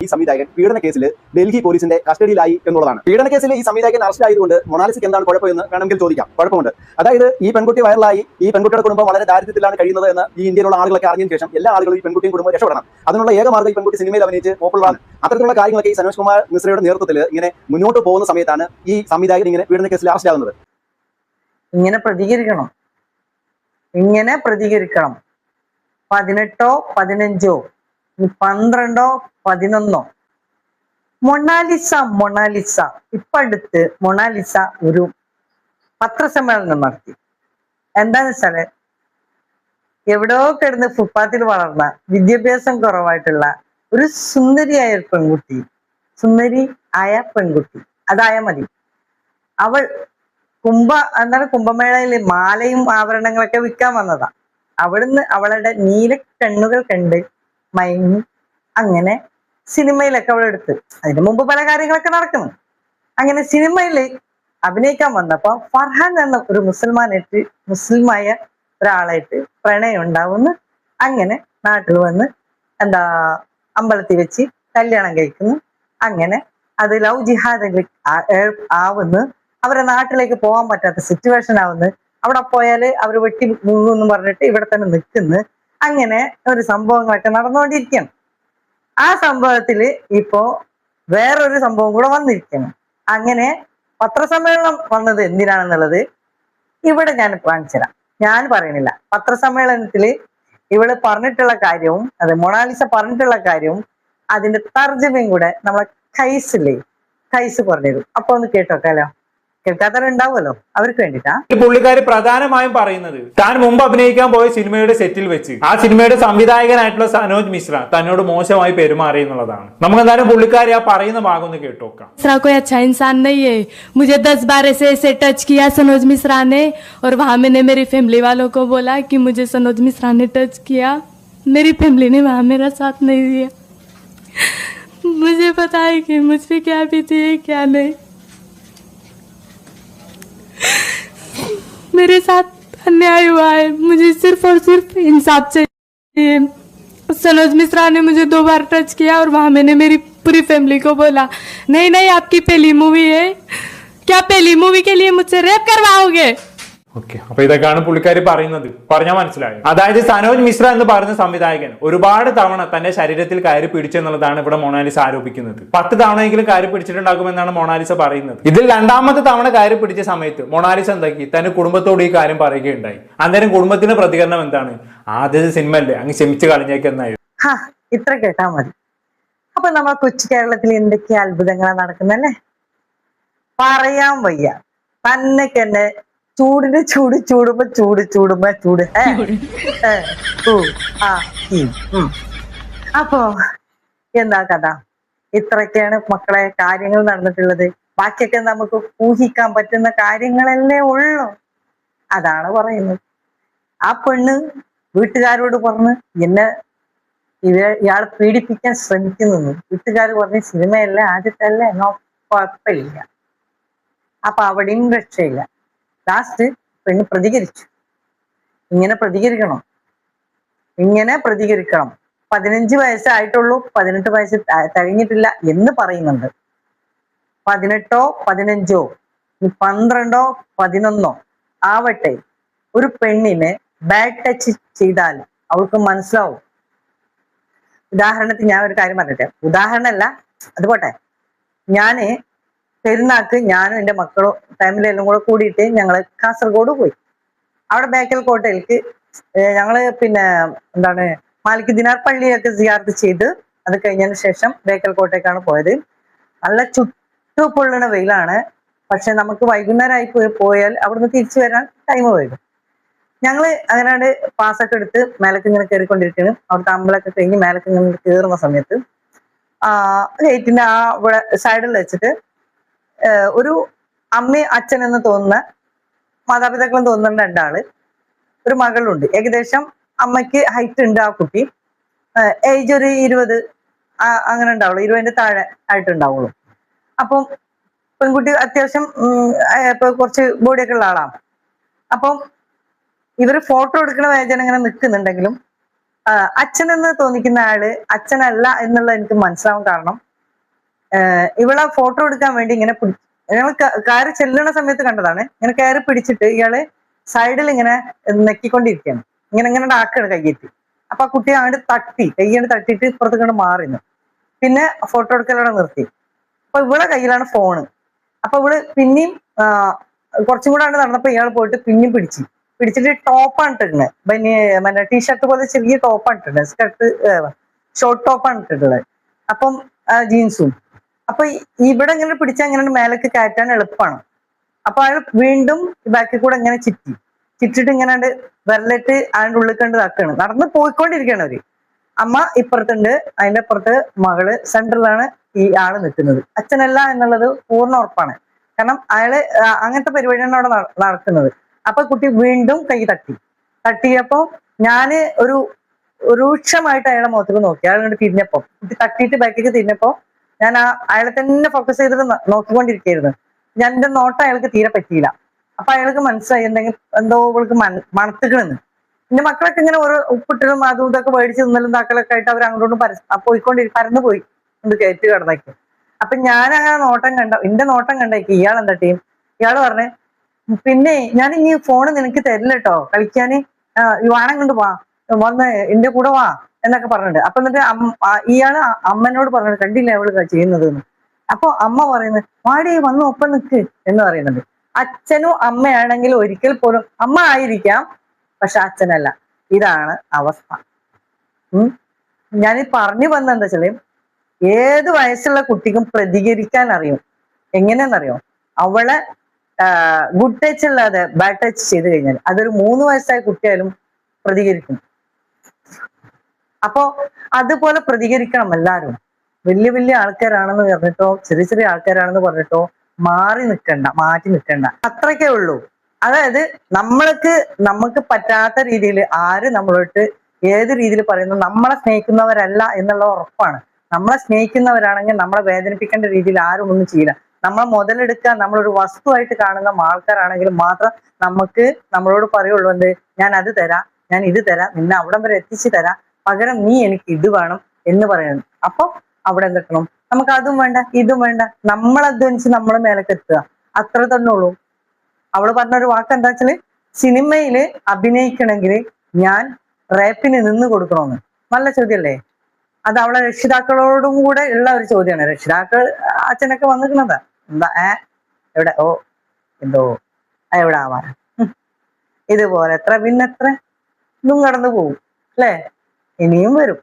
ഈ സംവിധായകൻ പീഡന കേസിൽ ഡൽഹി പോലീസിന്റെ കസ്റ്റഡിയിലായി എന്നുള്ളതാണ്. പീഡന കേസിൽ ഈ സംവിധായകൻ അറസ്റ്റ് ആയതുകൊണ്ട് മൊണാലിസയ്ക്ക് എന്താണ് കുഴപ്പമെന്ന് വേണമെങ്കിൽ ചോദിക്കാം. കുഴപ്പമുണ്ട്. അതായത് ഈ പെൺകുട്ടി വൈറലായി, ഈ പെൺകുട്ടിയുടെ കുടുംബം വളരെ ദാരിദ്ര്യത്തിലാണ് കഴിയുന്നത് എന്ന് ഈ ഇന്ത്യയിലുള്ള ആളുകളൊക്കെ അറിഞ്ഞതിന് ശേഷം എല്ലാ ആളുകളും ഈ പെൺകുട്ടിയും കുടുംബം രക്ഷപ്പെടണം. അതിനുള്ള ഏക മാർഗ്ഗം ഈ പെൺകുട്ടി സിനിമയിൽ അഭിനയിച്ച് പോപ്പുലറാണ്. അത്തരത്തിലുള്ള കാര്യങ്ങളൊക്കെ ഈ സനോജ് കുമാർ മിശ്രയുടെ നേതൃത്വത്തിൽ ഇങ്ങനെ മുന്നോട്ട് പോകുന്ന സമയത്താണ് ഈ സംവിധായകൻ ഇങ്ങനെ പീഡന കേസിൽ അറസ്റ്റ് ആകുന്നത്. ഇങ്ങനെ പ്രതികരിക്കണം 18 15 12 11 മൊണാലിസ ഇപ്പൊ അടുത്ത് മൊണാലിസ ഒരു പത്രസമ്മേളനം നടത്തി. എന്താന്ന് വെച്ചാല് എവിടെയോ കിടന്ന് ഫുട്പാത്തിൽ വളർന്ന വിദ്യാഭ്യാസം കുറവായിട്ടുള്ള ഒരു സുന്ദരിയായ പെൺകുട്ടി അതായ മതി. അവൾ കുംഭമേളയിൽ മാലയും ആഭരണങ്ങളൊക്കെ വിൽക്കാൻ വന്നതാ. അവിടുന്ന് അവളുടെ നീല കണ്ണുകൾ കണ്ട് മയങ്ങി അങ്ങനെ സിനിമയിലൊക്കെ അവൾ എടുത്ത്. അതിന് മുമ്പ് പല കാര്യങ്ങളൊക്കെ നടക്കുന്നു. അങ്ങനെ സിനിമയിൽ അഭിനയിക്കാൻ വന്നപ്പോ ഫർഹാൻ എന്ന ഒരു മുസ്ലിമായ ഒരാളായിട്ട് പ്രണയം ഉണ്ടാവുന്നു. അങ്ങനെ നാട്ടിൽ വന്ന് അമ്പലത്തിൽ വെച്ച് കല്യാണം കഴിക്കുന്നു. അങ്ങനെ അത് ലവ് ജിഹാദ് ആവുന്നു. അവരെ നാട്ടിലേക്ക് പോകാൻ പറ്റാത്ത സിറ്റുവേഷൻ ആവുന്നു. അവിടെ പോയാല് അവർ വെട്ടി മുങ്ങുമെന്ന് പറഞ്ഞിട്ട് ഇവിടെ തന്നെ നിൽക്കുന്നു. അങ്ങനെ ഒരു സംഭവങ്ങളൊക്കെ നടന്നുകൊണ്ടിരിക്കുകയാണ്. ആ സംഭവത്തില് ഇപ്പോ വേറൊരു സംഭവം കൂടെ വന്നിരിക്കുന്നു. അങ്ങനെ പത്രസമ്മേളനം വന്നത് എന്തിനാണെന്നുള്ളത് ഇവിടെ ഞാൻ കാണിച്ചു തരാം. ഞാൻ പറയണില്ല. പത്രസമ്മേളനത്തില് ഇവള് പറഞ്ഞിട്ടുള്ള കാര്യവും മൊണാലിസ പറഞ്ഞിട്ടുള്ള കാര്യവും അതിന്റെ തർജ്ജമയും കൂടെ നമ്മളെ ഖൈസ് പറഞ്ഞുതരും. അപ്പൊ ഒന്ന് കേട്ടോക്കാലോ. കേൾക്കാത്തവരുണ്ടാവുമല്ലോ, അവർക്ക് വേണ്ടിട്ടാ. പുള്ളിക്കാരി പ്രധാനമായും പറയുന്നത് താൻ മുമ്പ് അഭിനയിക്കാൻ പോയ സിനിമയുടെ സെറ്റിൽ വെച്ച് ആ സിനിമയുടെ സംവിധായകനായിട്ടുള്ള സനോജ് മിശ്ര തന്നോട് മോശമായി പെരുമാറി എന്നുള്ളതാണ്. നമുക്ക് എന്തായാലും പുള്ളിക്കാരി ആ പറയുന്ന ഭാഗം ഒന്ന് കേട്ടോക്കാം. मिश्रा कोई अच्छा इंसान नहीं है. मुझे 10-12 से टच किया सनोज मिश्रा ने, और वहां मैंने मेरी फैमिली वालों को बोला कि मुझे सनोज मिश्रा ने टच किया. मेरी फैमिली ने वहां मेरा साथ नहीं दिया. मुझे पता है कि मुझ पे क्या बीती है क्या नहीं. मेरे साथ अन्याय हुआ है. मुझे सिर्फ और सिर्फ इंसाफ चाहिए. सनोज मिश्रा ने मुझे 2 बार टच किया और वहां मैंने मेरी पूरी फैमिली को बोला नहीं आपकी पहली मूवी है, क्या पहली मूवी के लिए मुझसे रेप करवाओगे? ഓക്കെ, അപ്പൊ ഇതൊക്കെയാണ് പുള്ളിക്കാരി പറയുന്നത്. പറഞ്ഞാൽ മനസ്സിലായോ? അതായത് സനോജ് മിശ്ര എന്ന് പറയുന്ന സംവിധായകൻ ഒരുപാട് തവണ തന്റെ ശരീരത്തിൽ കയറി പിടിച്ചെന്നുള്ളതാണ് ഇവിടെ മൊണാലിസ ആരോപിക്കുന്നത്. 10 തവണയെങ്കിലും കയറി പിടിച്ചിട്ടുണ്ടാകുമെന്നാണ് മൊണാലിസ പറയുന്നത്. ഇതിൽ 2ാമത്തെ തവണ കയറി പിടിച്ച സമയത്ത് മൊണാലിസ എന്താക്കി തന്റെ കുടുംബത്തോട് ഈ കാര്യം പറയുകയുണ്ടായി. അന്നേരം കുടുംബത്തിന്റെ പ്രതികരണം എന്താണ്? ആദ്യത്തെ സിനിമ അല്ലേ, അങ്ങ് ക്ഷമിച്ച് കളഞ്ഞേക്കെന്നായിരുന്നു. ഇത്ര കേട്ടാ മതി. അപ്പൊ നമ്മൾ കൊച്ചു കേരളത്തിൽ എന്തൊക്കെ അത്ഭുതങ്ങളാണ് നടക്കുന്നല്ലേ, പറയാൻ വയ്യ. തന്നെ ചൂടിന് ചൂടുമ്പോ ചൂട്. അപ്പോ എന്താ കഥ? ഇത്രയൊക്കെയാണ് മക്കളെ കാര്യങ്ങൾ നടന്നിട്ടുള്ളത്. ബാക്കിയൊക്കെ നമുക്ക് ഊഹിക്കാൻ പറ്റുന്ന കാര്യങ്ങളല്ലേ ഉള്ളൂ. അതാണ് പറയുന്നത്. ആ പെണ്ണ് വീട്ടുകാരോട് പറഞ്ഞ് ഇയാൾ പീഡിപ്പിക്കാൻ ശ്രമിക്കുന്നു. വീട്ടുകാർ പറഞ്ഞ് സിനിമയല്ലേ, ആദ്യത്തല്ലേ, എന്നോ കുഴപ്പമില്ല. അപ്പൊ അവിടെയും രക്ഷയില്ല. ലാസ്റ്റ് പെണ്ണ് പ്രതികരിച്ചു. ഇങ്ങനെ പ്രതികരിക്കണം. 15 വയസ്സായിട്ടുള്ളൂ, 18 വയസ്സ് കഴിഞ്ഞിട്ടില്ല എന്ന് പറയുന്നുണ്ട്. 18 15 12 11 ആവട്ടെ, ഒരു പെണ്ണിനെ ബാഡ് ടച്ച് ചെയ്താൽ അവൾക്ക് മനസ്സിലാവും. ഉദാഹരണത്തിന് ഞാൻ ഒരു കാര്യം പറഞ്ഞിട്ടെ, ഉദാഹരണമല്ല അത് പോട്ടെ. ഞാന് പെരുന്നാക്ക് ഞാനും എൻ്റെ മക്കളും ഫാമിലി എല്ലാം കൂടെ കൂടിയിട്ട് ഞങ്ങള് കാസർഗോഡ് പോയി. അവിടെ ബേക്കൽ കോട്ടയിലേക്ക് ഞങ്ങള് മാലിക് ദിനാർ പള്ളിയൊക്കെ സിയാർത്ത് ചെയ്ത് അത് കഴിഞ്ഞതിന് ശേഷം ബേക്കൽ കോട്ടയ്ക്കാണ് പോയത്. നല്ല ചുട്ടുപൊള്ളുന്ന വെയിലാണ്. പക്ഷെ നമുക്ക് വൈകുന്നേരമായി പോയാൽ അവിടുന്ന് തിരിച്ചു വരാൻ ടൈം വരും. ഞങ്ങള് അങ്ങനെയാണ് പാസ്സൊക്കെ എടുത്ത് മേലക്ക് ഇങ്ങനെ കയറിക്കൊണ്ടിരിക്കുന്നു. അവിടുത്തെ അമ്പലമൊക്കെ കഴിഞ്ഞ് മേലക്ക് ഇങ്ങനെ കയറുന്ന സമയത്ത് ഗേറ്റിന്റെ ഇവിടെ സൈഡിൽ വെച്ചിട്ട് ഒരു അമ്മയും അച്ഛൻ എന്ന് തോന്നുന്ന മാതാപിതാക്കളും തോന്നുന്ന 2 ആള്, ഒരു മകളുണ്ട്. ഏകദേശം അമ്മയ്ക്ക് ഹൈറ്റ് ഉണ്ട്. ആ കുട്ടി ഏജ് ഒരു 20 അങ്ങനെ ഉണ്ടാവുള്ളൂ, 20ന്റെ താഴെ ആയിട്ടുണ്ടാവുള്ളൂ. അപ്പം പെൺകുട്ടി അത്യാവശ്യം ഇപ്പൊ കുറച്ച് ബോഡിയൊക്കെ ഉള്ള ആളാണ്. അപ്പം ഇവര് ഫോട്ടോ എടുക്കുന്ന വേദന ഇങ്ങനെ നിൽക്കുന്നുണ്ടെങ്കിലും അച്ഛനെന്ന് തോന്നിക്കുന്ന ആള് അച്ഛനല്ല എന്നുള്ളത് എനിക്ക് മനസ്സിലാവാൻ കാരണം ഇവളെ ഫോട്ടോ എടുക്കാൻ വേണ്ടി ഇങ്ങനെ ഞങ്ങൾ കയറി ചെല്ലുന്ന സമയത്ത് കണ്ടതാണ്. ഇങ്ങനെ കയറി പിടിച്ചിട്ട് ഇയാള് സൈഡിൽ ഇങ്ങനെ നെക്കിക്കൊണ്ടിരിക്കുകയാണ്. ഇങ്ങനെ ഇങ്ങനെ ആക്കാണ് കയ്യെത്തി. അപ്പൊ ആ കുട്ടി അങ്ങോട്ട് തട്ടി, കയ്യാണ് തട്ടിയിട്ട് ഇപ്പുറത്ത് കൊണ്ട് മാറിന്നു. പിന്നെ ഫോട്ടോ എടുക്കലോടെ നിർത്തി. അപ്പൊ ഇവളെ കയ്യിലാണ് ഫോണ്. അപ്പൊ ഇവള് പിന്നെയും കുറച്ചും കൂടെ നടന്നപ്പോ ഇയാൾ പോയിട്ട് പിന്നെയും പിടിച്ചിട്ട് ടോപ്പാണ് ഇട്ടിട്ടുള്ളത്. മറ്റേ ടീഷർട്ട് പോലെ ചെറിയ ടോപ്പാണ് ഇട്ടിട്ടുള്ളത്. സ്കർട്ട് ഷോർട്ട് ടോപ്പാണ് ഇട്ടിട്ടുള്ളത്. അപ്പം ജീൻസും. അപ്പൊ ഇവിടെ ഇങ്ങനെ പിടിച്ചാൽ ഇങ്ങനെ മേലേക്ക് കയറ്റാൻ എളുപ്പമാണ്. അപ്പൊ അയാൾ വീണ്ടും ബാക്കിൽ കൂടെ ഇങ്ങനെ ചിറ്റിട്ട് ഇങ്ങനെ വിരലിട്ട് അതിൻ്റെ ഉള്ളിൽ കണ്ട് താക്കാണ്. നടന്ന് പോയിക്കൊണ്ടിരിക്കുകയാണ് അവര്. അമ്മ ഇപ്പുറത്തുണ്ട്, അതിന്റെ അപ്പുറത്ത് മകള്, സെന്ററിലാണ് ഈ ആള് നിൽക്കുന്നത്. അച്ഛനല്ല എന്നുള്ളത് പൂർണ്ണ ഉറപ്പാണ്. കാരണം അയാള് അങ്ങനത്തെ പരിപാടിയാണ് അവിടെ നടക്കുന്നത്. അപ്പൊ കുട്ടി വീണ്ടും കൈ തട്ടിയപ്പോ ഞാന് ഒരു രൂക്ഷമായിട്ട് അയാളെ മുഖത്തേക്ക് നോക്കി. അയാൾ ഇങ്ങോട്ട് തിരിഞ്ഞപ്പോ, കുട്ടി തട്ടിയിട്ട് ബാക്കിലേക്ക് തിരിഞ്ഞപ്പോ ഞാൻ അയാളെ തന്നെ ഫോക്കസ് ചെയ്തിട്ട് നോക്കിക്കൊണ്ടിരിക്കുകയായിരുന്നു. ഞാൻ എന്റെ നോട്ടം അയാൾക്ക് തീരെ പറ്റിയില്ല. അപ്പൊ അയാൾക്ക് മനസ്സിലായി എന്തോ ഇവൾക്ക് മണത്തിക്കണെന്ന്. എന്റെ മക്കളൊക്കെ ഇങ്ങനെ ഓരോ ഉപ്പിട്ടതും അതും ഇതൊക്കെ മേടിച്ച് തിന്നലും താക്കലൊക്കെ ആയിട്ട് അവർ അങ്ങോട്ടും പരന്നു പോയി കയറ്റി കിടന്നേക്ക്. അപ്പൊ ഞാൻ അങ്ങനെ എന്റെ നോട്ടം കണ്ടേക്ക് ഇയാൾ എന്താ ടീം, ഇയാള് പറഞ്ഞേ പിന്നെ ഞാൻ ഇനി ഫോണ് നിനക്ക് തരില്ല കേട്ടോ കളിക്കാന്, വാണം കൊണ്ട് വാ, വന്ന് എന്റെ കൂടെ വാ എന്നൊക്കെ പറഞ്ഞിട്ടുണ്ട്. അപ്പൊ എന്നിട്ട് ഇയാള് അമ്മനോട് പറഞ്ഞിട്ട് കണ്ടില്ല അവള് ചെയ്യുന്നത്. അപ്പൊ അമ്മ പറയുന്നത് വാടി വന്ന് ഒപ്പം നിൽക്ക് എന്ന് പറയുന്നുണ്ട്. അച്ഛനും അമ്മയാണെങ്കിലും ഒരിക്കൽ പോലും അമ്മ ആയിരിക്കാം, പക്ഷെ അച്ഛനല്ല. ഇതാണ് അവസ്ഥ. ഞാനീ പറഞ്ഞു വന്ന എന്താ വെച്ചാല് ഏത് വയസ്സുള്ള കുട്ടിക്കും പ്രതികരിക്കാൻ അറിയും. എങ്ങനെയാണെന്നറിയോ? അവളെ ഗുഡ് ടച്ച് അല്ലാതെ ബാഡ് ടച്ച് ചെയ്ത് കഴിഞ്ഞാൽ അതൊരു 3 വയസ്സായ കുട്ടിയായാലും പ്രതികരിക്കും. അപ്പോ അതുപോലെ പ്രതികരിക്കണം എല്ലാവരും. വലിയ വലിയ ആൾക്കാരാണെന്ന് പറഞ്ഞിട്ടോ ചെറിയ ചെറിയ ആൾക്കാരാണെന്ന് പറഞ്ഞിട്ടോ മാറ്റി നിൽക്കണ്ട. അത്രയ്ക്കേ ഉള്ളൂ. അതായത് നമുക്ക് പറ്റാത്ത രീതിയിൽ ആര് നമ്മളോട്ട് ഏത് രീതിയിൽ പറയുന്നു, നമ്മളെ സ്നേഹിക്കുന്നവരല്ല എന്നുള്ള ഉറപ്പാണ്. നമ്മളെ സ്നേഹിക്കുന്നവരാണെങ്കിൽ നമ്മളെ വേദനിപ്പിക്കേണ്ട രീതിയിൽ ആരും ഒന്നും ചെയ്യില്ല. നമ്മളെ മുതലെടുക്കാൻ നമ്മളൊരു വസ്തുവായിട്ട് കാണുന്ന ആൾക്കാരാണെങ്കിൽ മാത്രം നമ്മളോട് പറയുള്ളൂ എന്ത്, ഞാൻ അത് തരാം, ഞാൻ ഇത് തരാം, നിന്നെ അവിടം വരെ എത്തിച്ചു തരാം, പകരം നീ എനിക്ക് ഇത് വേണം എന്ന് പറയുന്നു. അപ്പൊ അവിടെ എന്തെത്തണം? നമുക്ക് അതും വേണ്ട ഇതും വേണ്ട, നമ്മൾ അധ്വാനിച്ച് നമ്മളെ മേലേക്ക് എത്തുക, അത്ര തന്നെ ഉള്ളൂ. അവള് പറഞ്ഞൊരു വാക്ക് എന്താ വെച്ചാല്, സിനിമയില് അഭിനയിക്കണമെങ്കിൽ ഞാൻ റേപ്പിന് നിന്ന് കൊടുക്കണമെന്ന്. നല്ല ചോദ്യമല്ലേ? അത് അവളെ രക്ഷിതാക്കളോടും കൂടെ ഉള്ള ഒരു ചോദ്യമാണ്. രക്ഷിതാക്കൾ അച്ഛനൊക്കെ വന്നിരിക്കുന്നതാ. എന്താ എവിടെ എന്തോ എവിടെ ആവാൻ ഇതുപോലെ എത്ര പിന്നെത്ര ഇതും കടന്നു പോകും അല്ലേ? ഇനിയും വരും.